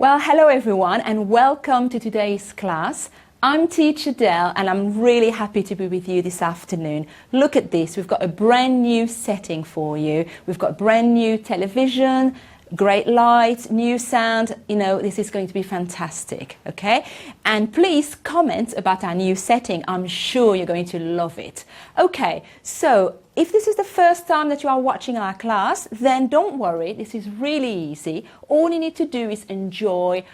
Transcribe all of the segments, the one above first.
Well, hello everyone and welcome to today's class. I'm Teacher Del and I'm really happy to be with you this afternoon. Look at this, we've got a brand new setting for you. We've got brand new television, great lights, new sound. You know, this is going to be fantastic, okay? And please comment about our new setting. I'm sure you're going to love it. Okay, so if this is the first time that you are watching our class, then don't worry, this is really easy. All you need to do is enjoy,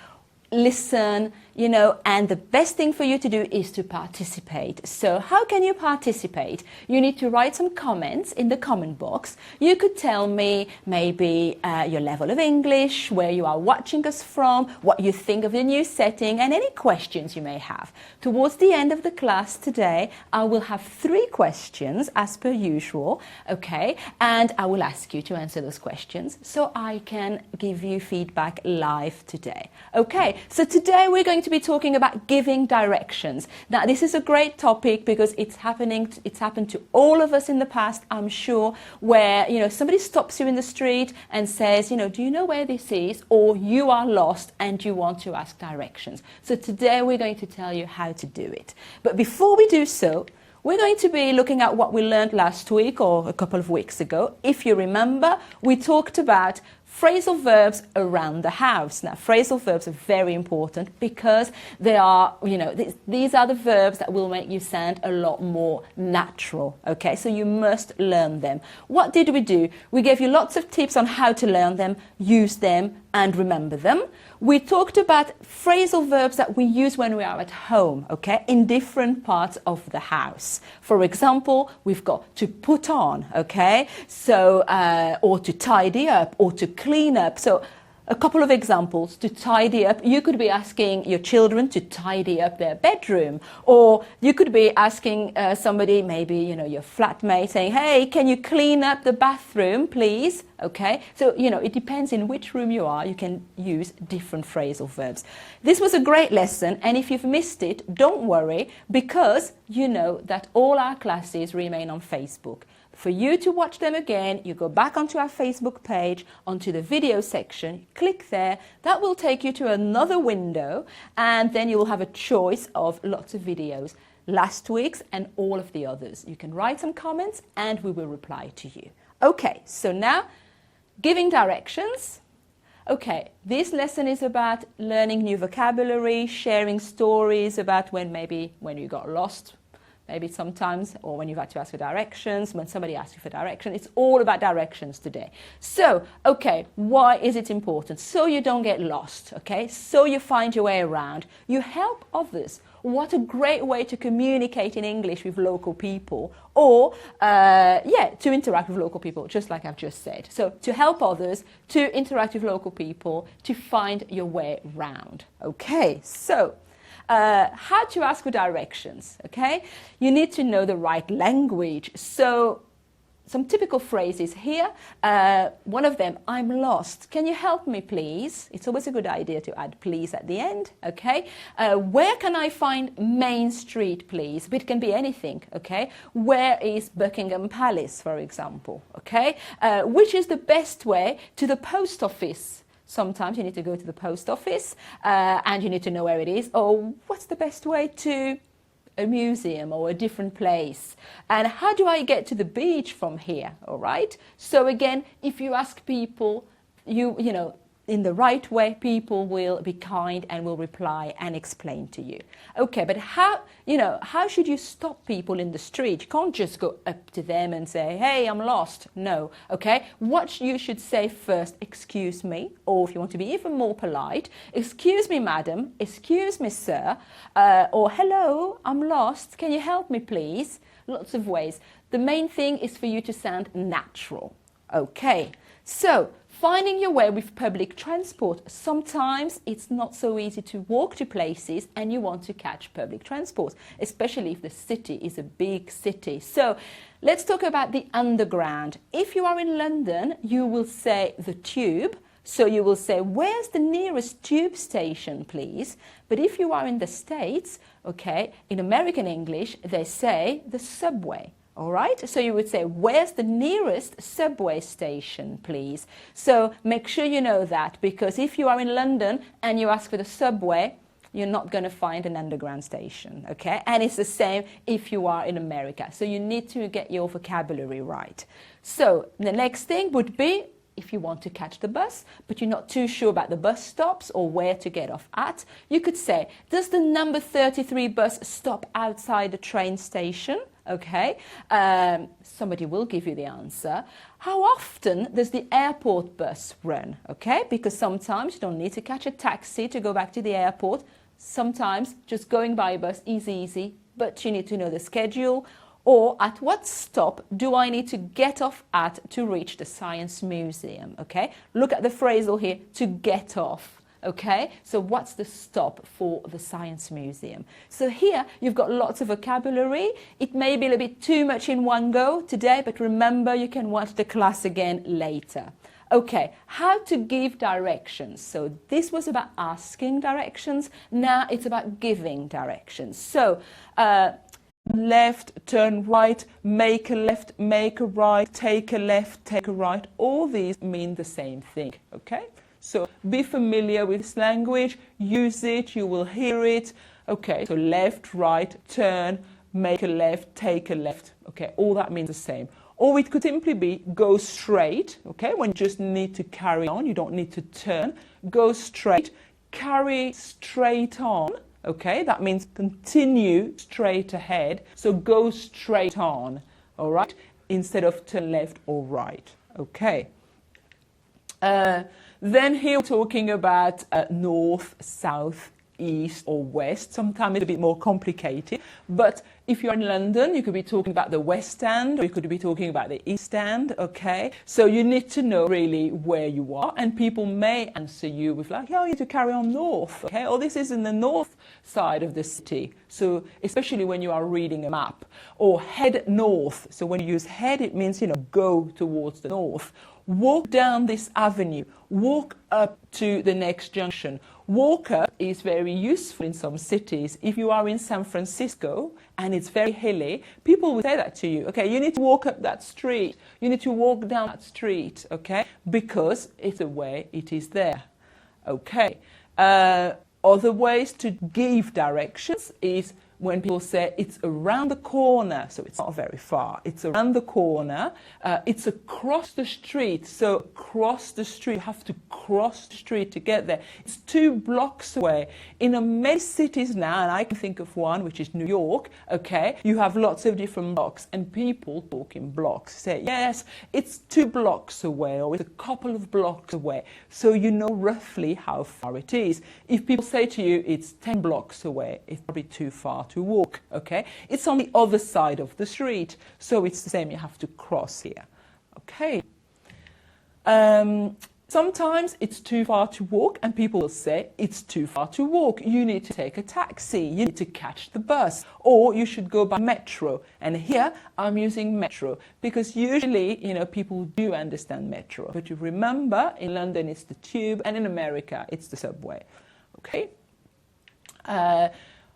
listen, you know, and the best thing for you to do is to participate. So how can you participate? You need to write some comments in the comment box. You could tell me maybe your level of English, where you are watching us from, what you think of the new setting, and any questions you may have. Towards the end of the class today, I will have 3 questions as per usual, okay? And I will ask you to answer those questions so I can give you feedback live today. Okay, so today we're going to be talking about giving directions. Now, this is a great topic because it's happened to all of us in the past, I'm sure, where, you know, somebody stops you in the street and says, you know, do you know where this is? Or you are lost and you want to ask directions. So today we're going to tell you how to do it. But before we do so, we're going to be looking at what we learned last week or a couple of weeks ago. If you remember, we talked about phrasal verbs around the house. Now, phrasal verbs are very important because they are, you know, these are the verbs that will make you sound a lot more natural, okay? So you must learn them. What did we do? We gave you lots of tips on how to learn them, use them, and remember them. We talked about phrasal verbs that we use when we are at home, okay, in different parts of the house. For example, we've got to put on, okay, so, or to tidy up, or to clean up. So a couple of examples. To tidy up, you could be asking your children to tidy up their bedroom, or you could be asking somebody, maybe, you know, your flatmate, saying, hey, can you clean up the bathroom, please? Okay, so, you know, it depends in which room you are. You can use different phrasal verbs. This was a great lesson, and if you've missed it, don't worry, because you know that all our classes remain on Facebook. For you to watch them again, you go back onto our Facebook page, onto the video section, click there, that will take you to another window, and then you will have a choice of lots of videos, last week's and all of the others. You can write some comments and we will reply to you. Okay, so now, giving directions. Okay, this lesson is about learning new vocabulary, sharing stories about when you got lost, maybe sometimes, or when you've had to ask for directions, when somebody asks you for directions. It's all about directions today. So, okay, why is it important? So you don't get lost, okay? So you find your way around. You help others. What a great way to communicate in English with local people, or, to interact with local people, just like I've just said. So to help others, to interact with local people, to find your way round. Okay, so how to ask for directions, okay? You need to know the right language. So some typical phrases here. One of them, I'm lost. Can you help me, please? It's always a good idea to add please at the end, okay? Where can I find Main Street, please? But it can be anything, okay? Where is Buckingham Palace, for example, okay? Which is the best way to the post office? Sometimes you need to go to the post office and you need to know where it is. Or what's the best way to a museum or a different place? And how do I get to the beach from here? All right. So again, if you ask people, you know, in the right way, people will be kind and will reply and explain to you. Okay, but how should you stop people in the street? You can't just go up to them and say, hey, I'm lost. No, okay? What you should say first, excuse me, or if you want to be even more polite, excuse me, madam, excuse me, sir, or hello, I'm lost. Can you help me, please? Lots of ways. The main thing is for you to sound natural. Okay, so finding your way with public transport. Sometimes it's not so easy to walk to places and you want to catch public transport, especially if the city is a big city. So let's talk about the underground. If you are in London, you will say the tube. So you will say, where's the nearest tube station, please? But if you are in the States, okay, in American English, they say the subway. All right, so you would say, where's the nearest subway station, please? So make sure you know that, because if you are in London and you ask for the subway, you're not going to find an underground station, okay? And it's the same if you are in America. So you need to get your vocabulary right. So the next thing would be, if you want to catch the bus, but you're not too sure about the bus stops or where to get off at, you could say, does the number 33 bus stop outside the train station? Okay, somebody will give you the answer. How often does the airport bus run? Okay, because sometimes you don't need to catch a taxi to go back to the airport. Sometimes just going by bus is easy, but you need to know the schedule. Or at what stop do I need to get off at to reach the Science Museum? Okay, look at the phrasal here, to get off. Okay, so what's the stop for the Science Museum? So here you've got lots of vocabulary. It may be a little bit too much in one go today, but remember you can watch the class again later. Okay, how to give directions. So this was about asking directions. Now it's about giving directions. So left, turn right, make a left, make a right, take a left, take a right. All these mean the same thing, okay? So be familiar with this language, use it, you will hear it. Okay, so left, right, turn, make a left, take a left. Okay, all that means the same. Or it could simply be go straight, okay, when you just need to carry on, you don't need to turn. Go straight, carry straight on, okay, that means continue straight ahead. So go straight on, all right, instead of turn left or right, okay. Then here we're talking about north, south, east or west. Sometimes it's a bit more complicated, but if you're in London, you could be talking about the West End, or you could be talking about the East End, okay? So you need to know really where you are, and people may answer you with like, oh, you need to carry on north, okay? Or this is in the north side of the city. So especially when you are reading a map, or head north. So when you use head, it means, you know, go towards the north. Walk down this avenue, walk up to the next junction. Walk up is very useful in some cities. If you are in San Francisco and it's very hilly, people will say that to you. Okay, you need to walk up that street. You need to walk down that street, okay? Because it's the way it is there, okay? Other ways to give directions is when people say it's around the corner, so it's not very far, it's around the corner, it's across the street, so across the street, you have to cross the street to get there. It's 2 blocks away. In many cities now, and I can think of one, which is New York, okay, you have lots of different blocks, and people talk in blocks, say, yes, it's 2 blocks away, or it's a couple of blocks away, so you know roughly how far it is. If people say to you, it's 10 blocks away, it's probably too far to walk, okay? It's on the other side of the street, so it's the same, you have to cross here, okay? Sometimes it's too far to walk, and people will say, it's too far to walk, you need to take a taxi, you need to catch the bus, or you should go by metro. And here I'm using metro, because usually, you know, people do understand metro, but you remember, in London it's the tube, and in America it's the subway, okay?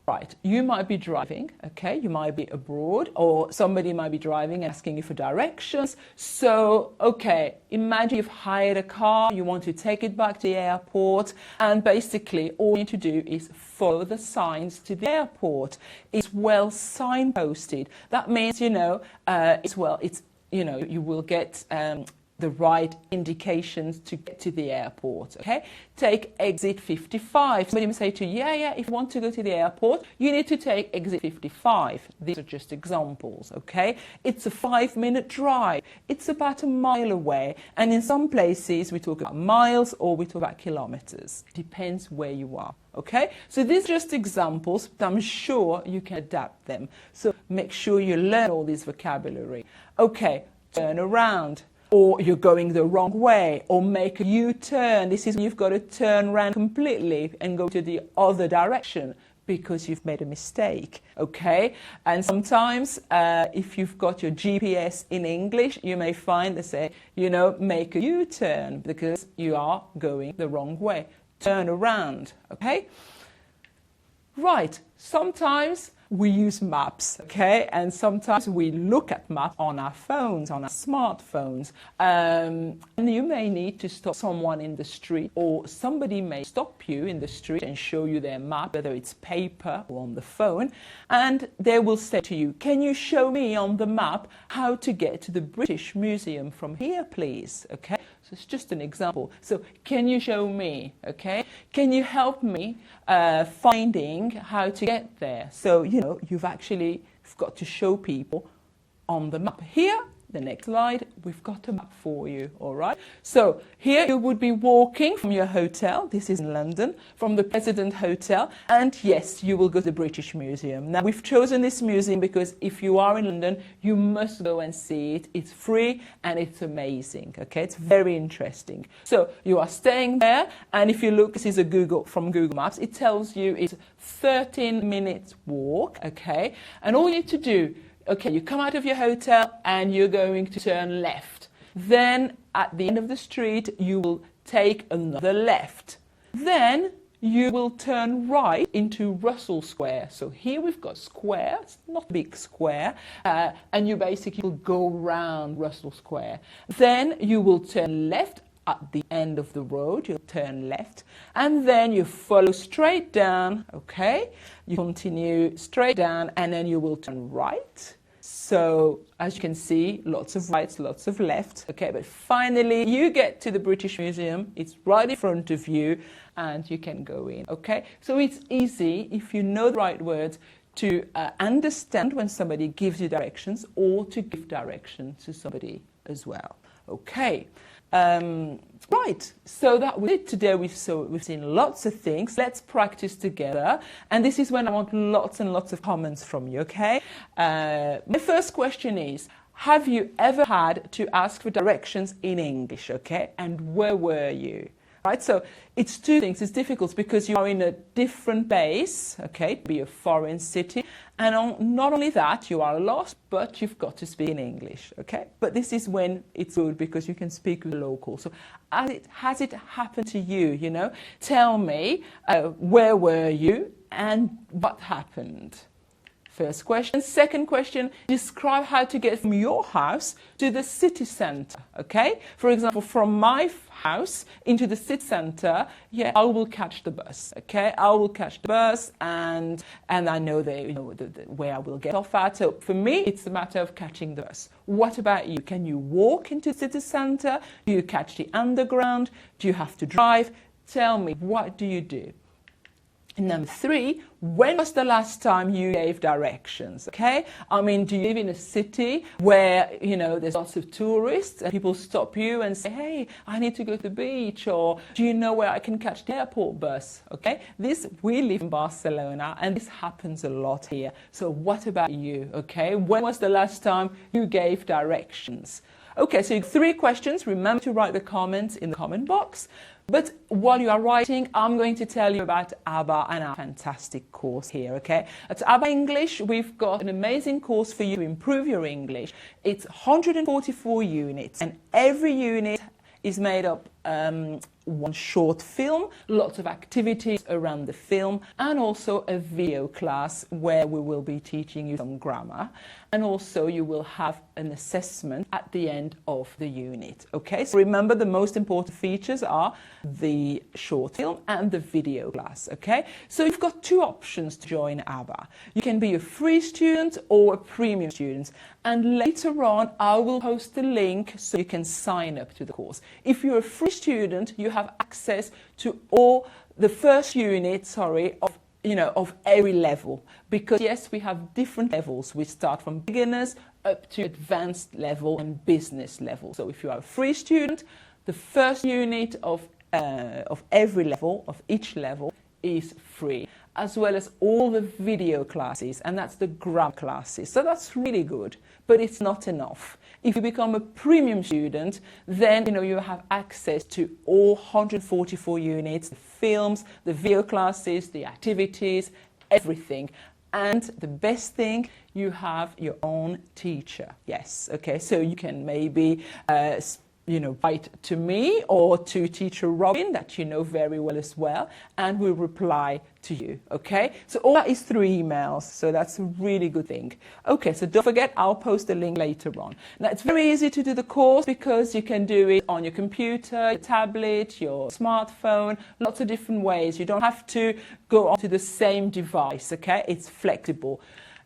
Right, you might be driving, okay, you might be abroad, or somebody might be driving and asking you for directions. So, okay, imagine you've hired a car, you want to take it back to the airport, and basically all you need to do is follow the signs to the airport. It's well signposted. That means, you know, you will get the right indications to get to the airport, okay? Take exit 55. Somebody may say to you, yeah, if you want to go to the airport, you need to take exit 55. These are just examples, okay? It's a 5-minute drive. It's about a mile away. And in some places, we talk about miles or we talk about kilometers. Depends where you are, okay? So these are just examples, but I'm sure you can adapt them. So make sure you learn all this vocabulary. Okay, turn around. Or you're going the wrong way, or make a U-turn. This is when you've got to turn around completely and go to the other direction because you've made a mistake, okay? And sometimes if you've got your GPS in English, you may find they say, you know, make a U-turn because you are going the wrong way. Turn around, okay? Right, sometimes we use maps, okay? And sometimes we look at maps on our phones, on our smartphones. And you may need to stop someone in the street, or somebody may stop you in the street and show you their map, whether it's paper or on the phone, and they will say to you, can you show me on the map how to get to the British Museum from here, please? Okay, so it's just an example. So can you show me? Okay, can you help me finding how to get there? So, you know, you've got to show people on the map. Here, the next slide, we've got a map for you, all right? So here you would be walking from your hotel, this is in London, from the President Hotel, and yes, you will go to the British Museum. Now, we've chosen this museum because if you are in London, you must go and see it. It's free and it's amazing, okay? It's very interesting. So you are staying there, and if you look, this is a from Google Maps, it tells you it's 13 minutes walk, okay? And all you need to do, okay, you come out of your hotel and you're going to turn left. Then at the end of the street, you will take another left. Then you will turn right into Russell Square. So here we've got square, it's not a big square, and you basically will go round Russell Square. Then you will turn left at the end of the road, you'll turn left, and then you follow straight down, okay? You continue straight down, and then you will turn right. So, as you can see, lots of rights, lots of left, okay? But finally, you get to the British Museum, it's right in front of you, and you can go in, okay? So it's easy, if you know the right words, to understand when somebody gives you directions, or to give directions to somebody as well, okay? Right, so that was it today. We've seen lots of things. Let's practice together. And this is when I want lots and lots of comments from you, okay? My first question is, have you ever had to ask for directions in English, okay? And where were you? Right, so it's two things. It's difficult because you are in a different base, okay, be a foreign city, and not only that, you are lost, but you've got to speak in English, okay? But this is when it's good because you can speak with the locals. So has it happened to you, you know? Tell me, where were you and what happened? First question. Second question, describe how to get from your house to the city centre, okay? For example, from my house into the city centre, yeah, I will catch the bus, okay? I will catch the bus and I know where I will get off at. So for me, it's a matter of catching the bus. What about you? Can you walk into the city centre? Do you catch the underground? Do you have to drive? Tell me, what do you do? And number three, when was the last time you gave directions, okay? I mean, do you live in a city where, you know, there's lots of tourists and people stop you and say, hey, I need to go to the beach, or do you know where I can catch the airport bus, okay? We live in Barcelona and this happens a lot here. So what about you, okay? When was the last time you gave directions? Okay, so 3 questions. Remember to write the comments in the comment box. But while you are writing, I'm going to tell you about ABBA and our fantastic course here, okay? At ABBA English, we've got an amazing course for you to improve your English. It's 144 units, and every unit is made up one short film, lots of activities around the film, and also a video class where we will be teaching you some grammar. And also you will have an assessment at the end of the unit. Okay, so remember the most important features are the short film and the video class. Okay, so you've got 2 options to join ABBA. You can be a free student or a premium student. And later on, I will post the link so you can sign up to the course. If you're a free student, you have access to all the first unit, of every level, because yes, we have different levels. We start from beginners up to advanced level and business level. So if you are a free student, the first unit of every level, of each level, is free, as well as all the video classes, and that's the grammar classes. So that's really good, but it's not enough. If you become a premium student, then you have access to all 144 units, the films, the video classes, the activities, everything. And the best thing, you have your own teacher. Yes, okay, so you can maybe write to me or to teacher Robin, that you know very well as well, and we'll reply to you, okay? So all that is through emails, so that's a really good thing. Okay, so don't forget, I'll post the link later on. Now, it's very easy to do the course because you can do it on your computer, your tablet, your smartphone, lots of different ways. You don't have to go onto the same device, okay? It's flexible.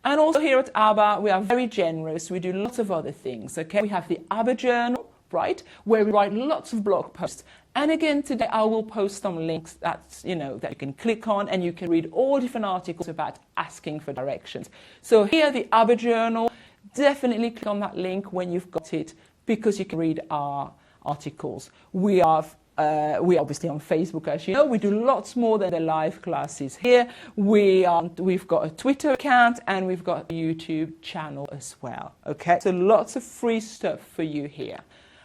And also here at ABBA, we are very generous. We do lots of other things, okay? We have the ABBA Journal, right, where we write lots of blog posts. And again, today I will post some links that you can click on, and you can read all different articles about asking for directions. So here, the ABBA Journal, definitely click on that link when you've got it, because you can read our articles. We are obviously on Facebook, as you know. We do lots more than the live classes here. We've got a Twitter account, and we've got a YouTube channel as well. Okay, so lots of free stuff for you here.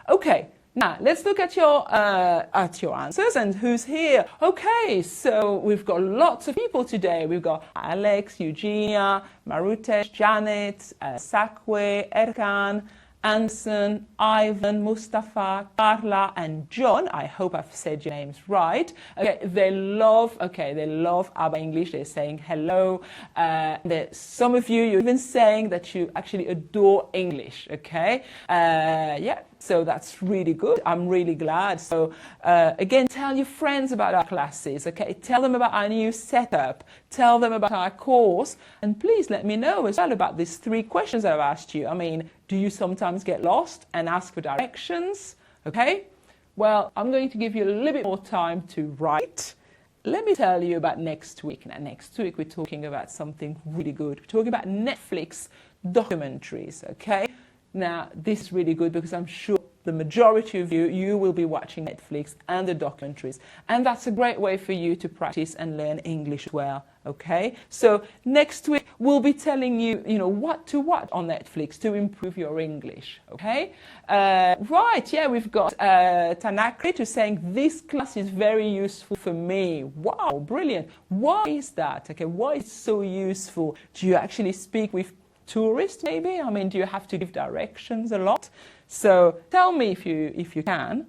Okay, now let's look at your answers and who's here. Okay, so we've got lots of people today. We've got Alex, Eugenia, Marutesh, Janet, Sakwe, Erkan, Anson, Ivan, Mustafa, Carla, and John. I hope I've said your names right. Okay, they love ABBA English. They're saying hello. Some of you're even saying that you actually adore English. Okay, yeah. So that's really good. I'm really glad. So again, tell your friends about our classes, okay? Tell them about our new setup. Tell them about our course. And please let me know as well about these 3 questions I've asked you. I mean, do you sometimes get lost and ask for directions? Okay? Well, I'm going to give you a little bit more time to write. Let me tell you about next week. Now, next week we're talking about something really good. We're talking about Netflix documentaries, okay? Now, this is really good because I'm sure the majority of you will be watching Netflix and the documentaries. And that's a great way for you to practice and learn English as well, okay? So next week, we'll be telling you, what to watch on Netflix to improve your English, okay? Right, yeah, we've got Tanakrit who's saying, this class is very useful for me. Wow, brilliant. Why is that? Okay, why is it so useful? Do you actually speak with tourists maybe? I mean, do you have to give directions a lot? So tell me if you can.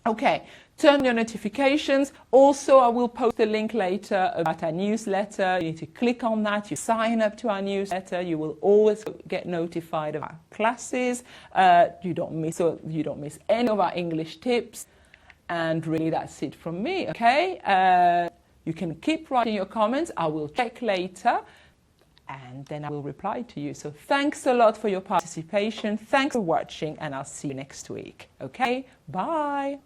Okay, turn on your notifications. Also, I will post a link later about our newsletter. You need to click on that. You sign up to our newsletter. You will always get notified of our classes. You don't miss any of our English tips. And really, that's it from me. Okay, you can keep writing your comments. I will check later, and then I will reply to you. So thanks a lot for your participation. Thanks for watching, and I'll see you next week. Okay, bye.